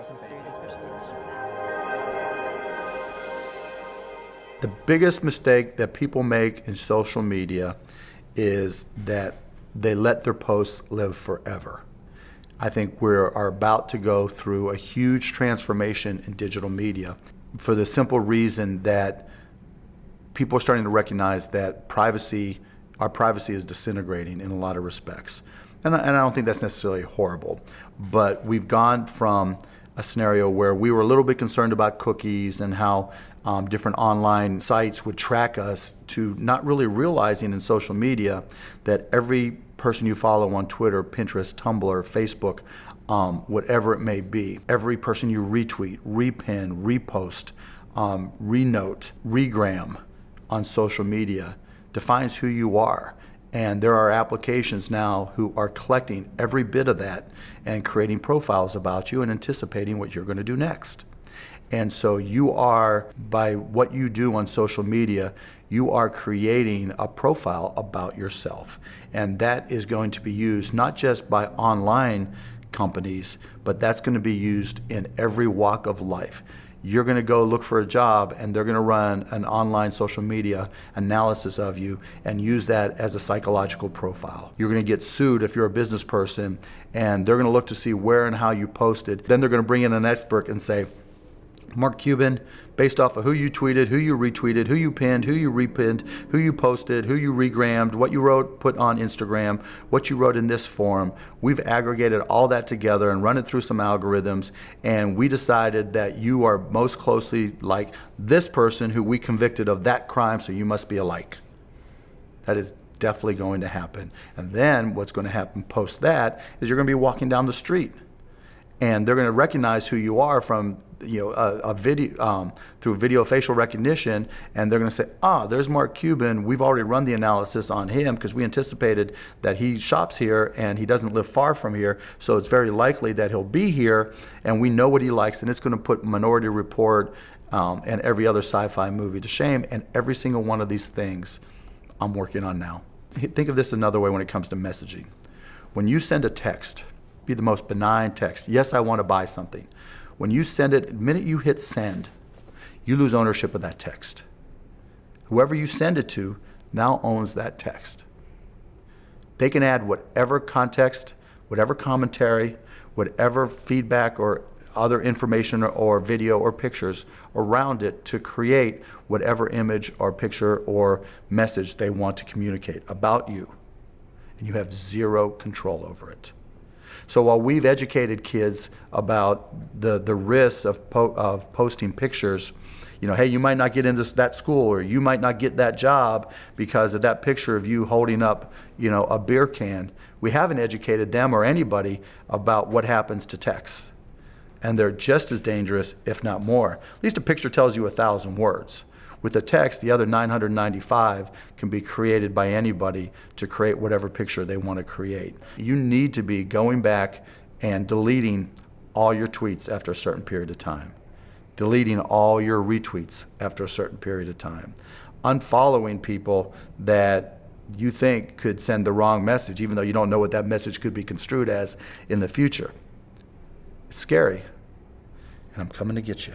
wasn't big. The biggest mistake that people make in social media is that they let their posts live forever. I think we are about to go through a huge transformation in digital media for the simple reason that people are starting to recognize that our privacy is disintegrating in a lot of respects. And I don't think that's necessarily horrible, but we've gone from a scenario where we were a little bit concerned about cookies and how different online sites would track us to not really realizing in social media that every person you follow on Twitter, Pinterest, Tumblr, Facebook, whatever it may be, every person you retweet, repin, repost, renote, regram on social media defines who you are. And there are applications now who are collecting every bit of that and creating profiles about you and anticipating what you're going to do next. And so you are, by what you do on social media, you are creating a profile about yourself. And that is going to be used not just by online companies, but that's going to be used in every walk of life. You're going to go look for a job and they're going to run an online social media analysis of you and use that as a psychological profile. You're going to get sued if you're a business person and they're going to look to see where and how you posted. Then they're going to bring in an expert and say, Mark Cuban, based off of who you tweeted, who you retweeted, who you pinned, who you repinned, who you posted, who you regrammed, what you wrote, put on Instagram, what you wrote in this forum, we've aggregated all that together and run it through some algorithms, and we decided that you are most closely like this person who we convicted of that crime, so you must be alike. That is definitely going to happen. And then what's going to happen post that is you're going to be walking down the street, and they're going to recognize who you are from a video through video facial recognition, and they're going to say, there's Mark Cuban. We've already run the analysis on him because we anticipated that he shops here and he doesn't live far from here, so it's very likely that he'll be here, and we know what he likes, and it's going to put Minority Report and every other sci-fi movie to shame. And every single one of these things I'm working on now. Think of this another way when it comes to messaging. When you send a text, be the most benign text, yes, I want to buy something. When you send it, the minute you hit send, you lose ownership of that text. Whoever you send it to now owns that text. They can add whatever context, whatever commentary, whatever feedback or other information or video or pictures around it to create whatever image or picture or message they want to communicate about you. And you have zero control over it. So while we've educated kids about the risks of posting pictures, hey, you might not get into that school, or you might not get that job because of that picture of you holding up, a beer can, we haven't educated them or anybody about what happens to texts. And they're just as dangerous, if not more. At least a picture tells you 1,000 words. With the text, the other 995 can be created by anybody to create whatever picture they want to create. You need to be going back and deleting all your tweets after a certain period of time, deleting all your retweets after a certain period of time, unfollowing people that you think could send the wrong message, even though you don't know what that message could be construed as in the future. It's scary, and I'm coming to get you.